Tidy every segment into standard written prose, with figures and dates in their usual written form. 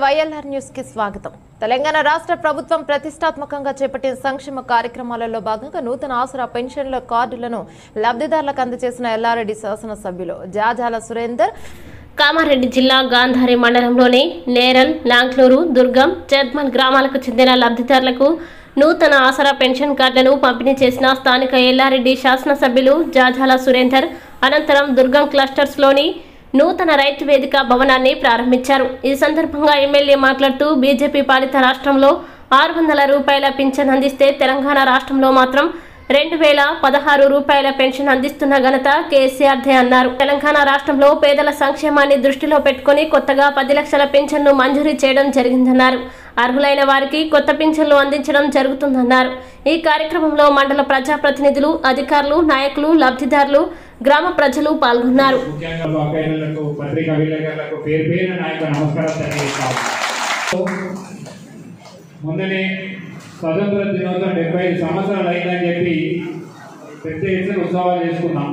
YLR news కి స్వాగతం. తెలంగాణ రాష్ట్ర ప్రభుత్వం ప్రతిష్టాత్మకంగా చేపట్టిన సంక్షేమ కార్యక్రమాలలో భాగంగా నూతన ఆసరా పెన్షన్ల కార్డులను లబ్ధిదారులకు అందజేసిన ఎల్లారెడ్డి శాసనసభ్యులు జాజాల సురేందర్. కామారెడ్డి జిల్లా గాంధారి మండలంలోని నేరల్, నాంక్లూరు, దుర్గం, జద్మల్ గ్రామాలకు చెందిన లబ్ధిదారులకు నూతన ఆసరా పెన్షన్ కార్డులను పంపిణీ చేసిన స్థానిక ఎల్లారెడ్డి శాసనసభ్యులు జాజాల సురేందర్ అనంతరం దుర్గం క్లస్టర్స్లోని నూతన రైతు వేదిక భవనాన్ని ప్రారంభించారు. ఈ సందర్భంగా ఎమ్మెల్యే మాట్లాడుతూ బీజేపీ పాలిత రాష్ట్రంలో 600 రూపాయల పింఛన్ అందిస్తే తెలంగాణ రాష్ట్రంలో మాత్రం 2016 రూపాయల పెన్షన్ అందిస్తున్న ఘనత కేసీఆర్దే అన్నారు. తెలంగాణ రాష్ట్రంలో పేదల సంక్షేమాన్ని దృష్టిలో పెట్టుకుని కొత్తగా 10 లక్షల పింఛన్ను మంజూరు చేయడం జరిగిందన్నారు. అర్హులైన వారికి కొత్త పింఛన్లు అందించడం జరుగుతుందన్నారు. ఈ కార్యక్రమంలో మండల ప్రజాప్రతినిధులు, అధికారులు, నాయకులు, లబ్ధిదారులు, గ్రామ ప్రజలు పాల్గొన్నారు. మొన్ననే స్వతంత్ర దినోత్సవం 75 సంవత్సరాలు అయిందని చెప్పి పెద్ద ఎత్తున ఉత్సవాలు చేసుకున్నాం.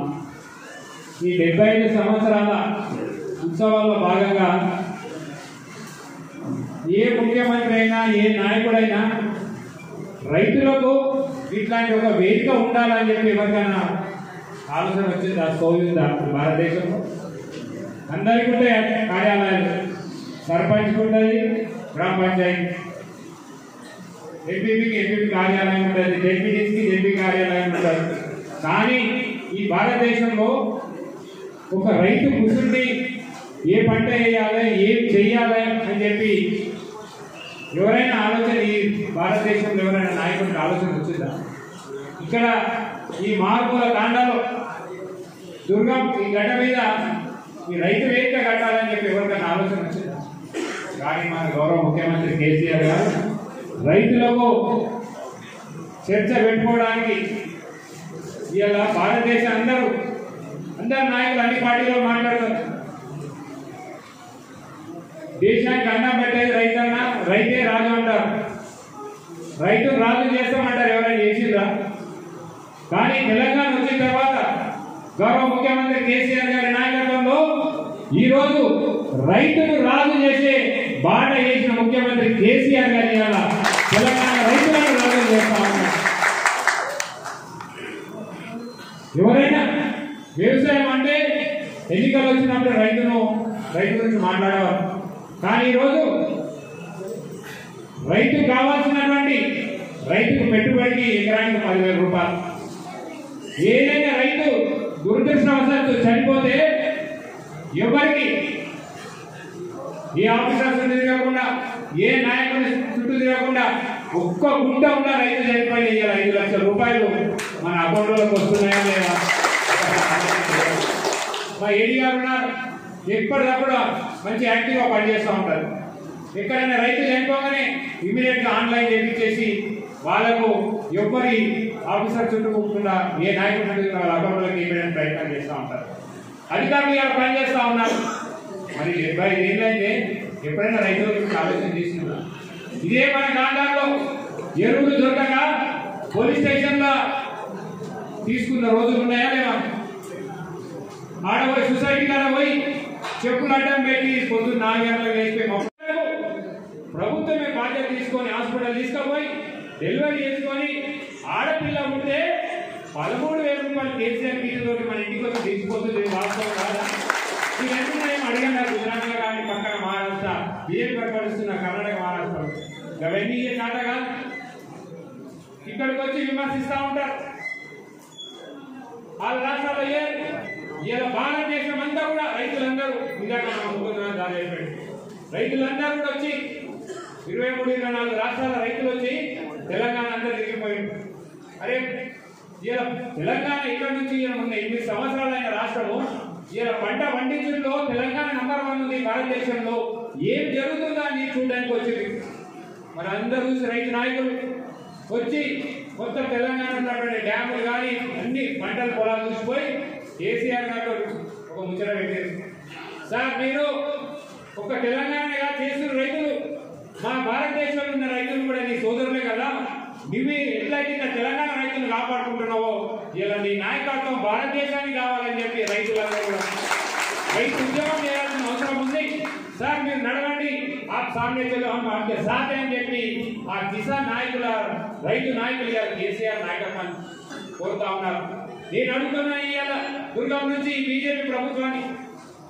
ఈ 75 సంవత్సరాల ఉత్సవాల్లో భాగంగా ఏ ముఖ్యమంత్రి అయినా, ఏ నాయకుడైనా రైతులకు ఇట్లాంటి ఒక వేదిక ఉండాలని చెప్పి ఎవరికైనా ఆలోచన వచ్చింది. ఆ సోవింది భారతదేశంలో అందరికీ ఉంటాయి కార్యాలయాలు. సర్పంచ్కి ఉంటుంది, గ్రామ పంచాయతీ, ఎంపీపీకి ఎంపీపీ కార్యాలయం ఉంటుంది, జెడ్పీటీసీకి జెడ్పీ కార్యాలయం ఉంటుంది. కానీ ఈ భారతదేశంలో ఒక రైతు కూర్చుండి ఏ పంట వేయాలి, ఏం చెయ్యాలి అని చెప్పి ఎవరైనా ఆలోచన, ఈ భారతదేశంలో ఎవరైనా నాయకుడికి ఆలోచన వచ్చిందా? ఇక్కడ ఈ మార్పుల కాండలో దుర్గం ఈ గడ్డ మీద ఈ రైతు వేదిక కట్టాలని చెప్పి ఎవరికైనా ఆలోచన వచ్చిందా? కానీ మన గౌరవ ముఖ్యమంత్రి కేసీఆర్ గారు రైతులకు చర్చ పెట్టుకోవడానికి ఇలా భారతదేశం అందరూ నాయకులు అన్ని పార్టీలో మాట్లాడతారు. దేశానికి అన్నం పెట్టేది రైతన్న, రైతే రాజు అంటారు. రైతు రాజు చేస్తామంటారు. ఎవరైనా చేసిందా? కానీ తెలంగాణ వచ్చిన తర్వాత గౌరవ ముఖ్యమంత్రి కేసీఆర్ గారి నాయకత్వంలో ఈరోజు రైతును రాజు చేసే బాట వేసిన ముఖ్యమంత్రి కేసీఆర్ గారి ఇవాళ తెలంగాణ రైతులను రాజు చేస్తా ఉన్నారు. ఎవరైనా వ్యవసాయం అంటే ఎన్నికలు వచ్చినప్పుడు రైతు గురించి మాట్లాడేవారు. కానీ ఈరోజు రైతు కావాల్సినటువంటి రైతుకు పెట్టుబడికి ఎకరానికి 10,000 రూపాయలు. ఏదైనా రైతు దురదృష్టవశాత్తు చనిపోతే ఎవరికి ఏ ఆఫీసర్ చుట్టూ తిరగకుండా, ఏ నాయకుడి చుట్టూ తిరగకుండా ఒక్క గుంట ఉన్న రైతు చనిపోయి 5 లక్షల రూపాయలు మన అకౌంట్లోకి వస్తున్నాయా లేదా? మా ఏడీ గారు ఉన్నారు, ఎప్పటికప్పుడు మంచి యాక్టివ్గా పనిచేస్తూ ఉంటారు. ఎక్కడైనా రైతు చనిపోగానే ఇమీడియట్గా ఆన్లైన్ చేపించేసి వాళ్ళకు ఎవ్వరి ఆఫీసర్ చుట్టూ పోకుండా ఏ నాయకుడు వాళ్ళ అకౌంట్లోకి ఇవ్వడానికి ప్రయత్నం చేస్తూ ఉంటారు. అధికారులు ఇలా పనిచేస్తూ ఉన్నారు. మరి 75 ఏళ్ళైతే ఎప్పుడైనా రైతుల గురించి ఆలోచన చేసిందా? ఇదే మన గాంధార్లో ఎరువులు దొరకగా పోలీస్ స్టేషన్లో తీసుకున్న రోజులు ఉన్నాయా లేవా? ఆడపోయి సొసైటీ కాడ పోయి చెప్పులు అడ్డం పెట్టి పొద్దున్న 4 గంటలకు వేసిపోయి ప్రభుత్వమే బాధ్యత తీసుకొని హాస్పిటల్ తీసుకుపోయి డెలివరీ చేసుకొని ఆడపిల్ల ఉంటే 13,000 రూపాయలు కేసీఆర్ కిట్తో మన ఇంటికి వచ్చి తీసుకుపోతుంది. వాస్తవం కాదా? ఈ రెండు అడిగాను. గుజరాత్లో కానీ పక్కన మహారాష్ట్ర బీజేపీ పరిపాలిస్తున్న కర్ణాటక, మహారాష్ట్ర అవన్నీ కాట కాదు. ఇక్కడికి వచ్చి విమర్శిస్తూ ఉంటారు. వాళ్ళ రాష్ట్రాల్లో ఇలా భారతదేశం అంతా కూడా రైతులందరూ రైతులందరూ కూడా వచ్చి 23, 24 రాష్ట్రాల రైతులు వచ్చి తెలంగాణ అందరూ తిరిగిపోయింది. అరే ఇలా తెలంగాణ ఇక్కడ నుంచి ఉన్న 8 సంవత్సరాలైన రాష్ట్రము ఇలా పంట పండించడంలో తెలంగాణ నంబర్ 1 ఉంది భారతదేశంలో. ఏం జరుగుతుందో అని చూడడానికి వచ్చింది. మరి అందరూ చూసి రైతు నాయకులు వచ్చి మొత్తం తెలంగాణ ఉన్నటువంటి డ్యాములు కానీ అన్ని పంటల పొలాలు చూసిపోయి కేసీఆర్ గారు ఒక ముచ్చట పెట్టారు. సార్, మీరు ఒక తెలంగాణగా చేసిన రైతులు మా భారతదేశంలో ఉన్న రైతులు కూడా నీ సోదరులే కదా. నువ్వు ఎట్లయితే తెలంగాణ రైతులను కాపాడుకుంటున్నావో ఇలా నీ నాయకత్వం భారతదేశానికి కావాలని చెప్పి రైతులందరూ కూడా రైతు ఉద్యమం చేయాల్సిన అవసరం అవసరం ఉంది సార్, మీరు నడవండి, ఆ సామ్య చలో ఆమె సాధ అని చెప్పి ఆ కిసాన్ నాయకుల రైతు నాయకులు కేసీఆర్ నాయకత్వాన్ని కోరుతా ఉన్నారు. నేను అడుగుతున్నా ఇవాళ దుర్గం నుంచి బీజేపీ ప్రభుత్వాన్ని,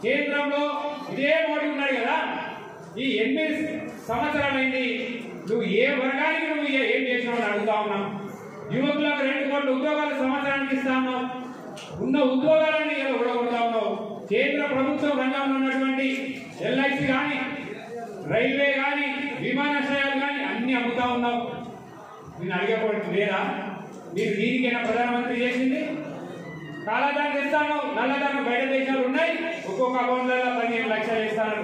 కేంద్రంలో ఇదే మోడీ ఉన్నాడు కదా, ఈ 8 సంవత్సరాలైంది నువ్వు ఏ వర్గానికి నువ్వు ఏం చేసినావు అని అడుగుతా ఉన్నావు. యువకులకు 2 కోట్ల ఉద్యోగాలు సంవత్సరానికి ఇస్తా ఉన్నావు, ఉన్న ఉద్యోగాలని ఊడగొడతా ఉన్నావు. కేంద్ర ప్రభుత్వం రంగంలో ఉన్నటువంటి ఎల్ఐసి కానీ, రైల్వే కానీ, విమానాశ్రయాలు కానీ అన్ని అమ్ముతా ఉన్నావు. నేను అడిగకూడదు లేదా? మీరు దీనికైనా ప్రధానమంత్రి చేసింది కాలాదాన్ని ఇస్తాను, నల్లదాన్ని బయట దేశాలు ఉన్నాయి, ఒక్కొక్క అకౌంట్లలో 15 లక్షలు ఇస్తాను,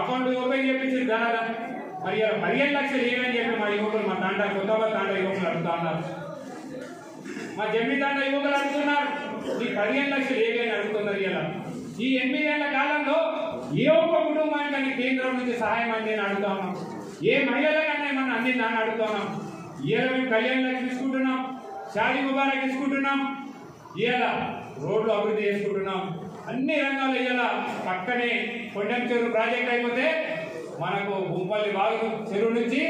అకౌంట్ ఓపెన్ చేయించి ధనాల మరి 15 లక్షలు ఏమని చెప్పి మా యువకులు, మా తాండా కొత్తగా తాండా యువకులు అడుగుతా ఉన్నారు, మా జమ్మి తాండా యువకులు అడుగుతున్నారు, ఈ 15 లక్షలు ఏమని అడుగుతున్నారు. ఇలా ఈ 8 ఏళ్ల కాలంలో ఏ ఒక్క కుటుంబానికి కేంద్రం నుంచి సహాయం అంది అని అడుగుతా ఉన్నాం, ఏ మహిళలకన్నా మనం అందిందా అని అడుగుతున్నాం. ఇలా మేము కళ్యాణ లక్ష్మి తీసుకుంటున్నాం, షాదీ ముబారక్ తీసుకుంటున్నాం, ఇలా రోడ్లు అభివృద్ధి చేసుకుంటున్నాం, అన్ని రంగాల్లో. ఇలా పక్కనే కొండం చెరువు ప్రాజెక్ట్ అయిపోతే మనకు గుంపల్లి బాగు చెరువు నుంచి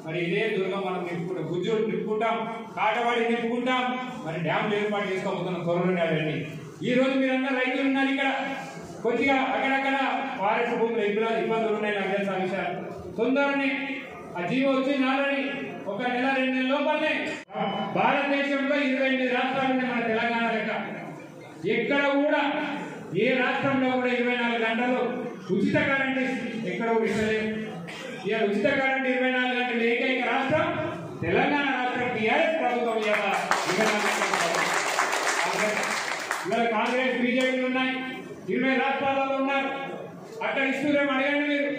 మరి ఇదే దుర్గం మనం నింపుకుంటాం, గుజ్జులు నింపుకుంటాం, కాటవాడి నింపుకుంటాం, మరి డ్యామ్ ఏర్పాటు చేసుకోబోతున్నాం త్వరలోనే. అవన్నీ ఈ రోజు మీరందరూ రైతులు ఉన్నారు ఇక్కడ, కొద్దిగా అక్కడక్కడ ఫారెస్ట్ భూములు ఇబ్బందులు ఉన్నాయి, నాకు తెలుసు ఆ విషయాలు. తొందరనే ఆ జీవో వచ్చింది ఆల్రెడీ, 1 నెల 2 నెలల లోపలనే. భారతదేశంలో 28 రాష్ట్రాలు ఉన్నాయి మన తెలంగాణ లెక్క. ఎక్కడ కూడా ఏ రాష్ట్రంలో కూడా 24 గంటలు ఉచిత కరెంట్ ఎక్కడ కూడా ఇస్తలేదు. ఇవాళ ఉచిత కరెంట్ 24 గంటలు ఏకైక రాష్ట్రం తెలంగాణ రాష్ట్రం, టీఆర్ఎస్ ప్రభుత్వం. ఇవాళ కాంగ్రెస్ బీజేపీలు ఉన్నాయి, 20 రాష్ట్రాలలో ఉన్నారు. అక్కడ ఇస్తున్నారేమో అడగండి మీరు.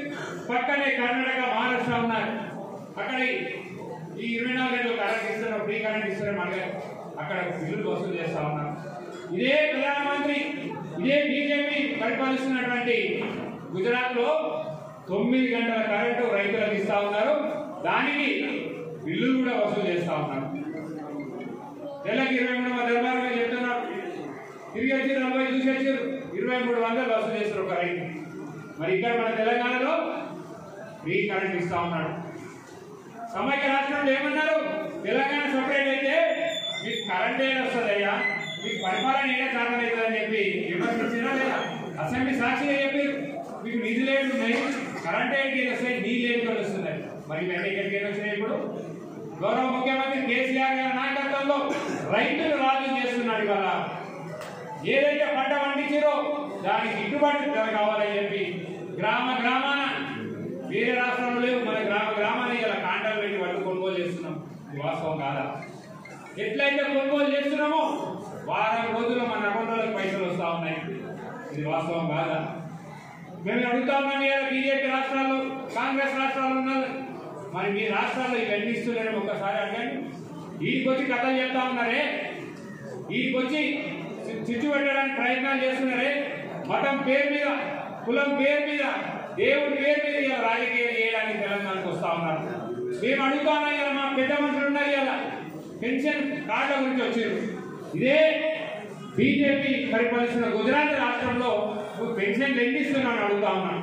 పక్కనే కర్ణాటక, మహారాష్ట్ర ఉన్నారు, అక్కడ ఈ 24 గంటలు కరెంట్ ఇస్తున్నారు, ఫ్రీ కరెంట్ ఇస్తున్నారేమో అడగండి. అక్కడ బిల్లులు వసూలు చేస్తా ఉన్నారు. ఇదే ప్రధానమంత్రి, ఇదే బీజేపీ పరిపాలిస్తున్నటువంటి గుజరాత్ లో 9 గంటల కరెంటు రైతులకు ఇస్తా ఉన్నారు, దానికి బిల్లులు కూడా వసూలు చేస్తా ఉన్నారు. నెలకి 23 దర్బారుగా చెప్తున్నారు, తిరిగి వచ్చి 40 చూసి వచ్చారు, 2300 వసూలు చేస్తారు ఒక రైతు. మరి ఇక్కడ మన తెలంగాణలో ఫ్రీ కరెంట్ ఇస్తా ఉన్నాడు. సమైక్య రాష్ట్రంలో ఏమన్నారు, తెలంగాణ సపరేట్ అయితే మీకు కరెంట్ ఏం వస్తుంది అయ్యా, మీకు పరిపాలన ఏదో కారణం అవుతుందని చెప్పి విమర్శించినా లేదా? అసెంబ్లీ సాక్షిగా చెప్పారు, మీకు నిధులు ఏంటి ఉన్నాయి, కరెంట్ ఏంటి వస్తాయి, నీళ్ళు ఏంటి వస్తున్నాయి. మరి ఇవన్నీ ఎక్కడికి వచ్చినాయి? ఇప్పుడు గౌరవ ముఖ్యమంత్రి కేసీఆర్ గారి నాయకత్వంలో రైతులు రాజు చేస్తున్నాడు. ఇవాళ ఏదైతే పంట పండించారో దానికి గిట్టుబాటు ధర కావాలని చెప్పి గ్రామాన, వేరే రాష్ట్రంలో లేవు, మన గ్రామాన్ని ఇలా కాంటాలు పెట్టి వాటిని కొనుగోలు చేస్తున్నాం. ఇది వాస్తవం కాదా? ఎట్లయితే కొనుగోలు చేస్తున్నామో వారం రోజుల్లో మన అకౌంట్లోకి పైసలు వస్తూ ఉన్నాయి. ఇది వాస్తవం కాదా? మేము అడుగుతా ఉన్నాం కదా, బీజేపీ రాష్ట్రాల్లో, కాంగ్రెస్ రాష్ట్రాల్లో ఉన్నారు, మరి మీ రాష్ట్రాల్లో ఇవన్నీ ఇస్తున్నారని ఒక్కసారి అడగండి. వీటికొచ్చి కథలు చెప్తా ఉన్నారే, వీటికొచ్చి చిచ్చు పెట్టడానికి ప్రయత్నాలు చేస్తున్నారే, మతం పేరు మీద, కులం పేరు మీద, దేవుడి పేరు మీద ఇలా రాజకీయాలు చేయడానికి తెలంగాణకు వస్తా ఉన్నారు. మేము అడుగుతా ఉన్నాం కదా, మా పెద్ద మనుషులు ఉన్నారు కదా, పెన్షన్ కార్డుల గురించి వచ్చారు. ఇదే బీజేపీ పరిపాలిస్తున్న గుజరాత్ రాష్ట్రంలో నువ్వు పెన్షన్లు ఎన్ని ఇస్తున్నావు అడుగుతా ఉన్నాను.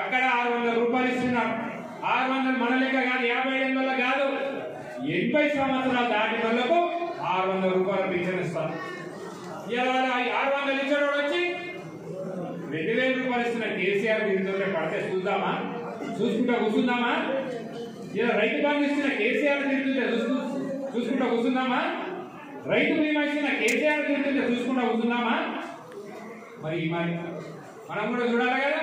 అక్కడ 600 రూపాయలు ఇస్తున్నావు. 600 మన లెక్క కాదు, 57 వల్ల కాదు, 80 సంవత్సరాలు దాటి వాళ్ళకు 600 రూపాయలు పెన్షన్ ఇస్తాను. ఇలా 600 ఇచ్చేవాడు వచ్చి 2000 రూపాయలు ఇస్తున్న కేసీఆర్ దీంతో పడితే చూద్దామా, చూసుకుంటా కూర్చుందామా? ఇలా రైతు బంధు ఇస్తున్న కేసీఆర్ తిరుగుతుంటే చూసుకుంటా కూర్చుందామా? రైతు బీమా ఇస్తున్న కేసీఆర్ తిరుగుతుంటే చూసుకుంటా కూర్చుందామా? మరి మనం కూడా చూడాలి కదా.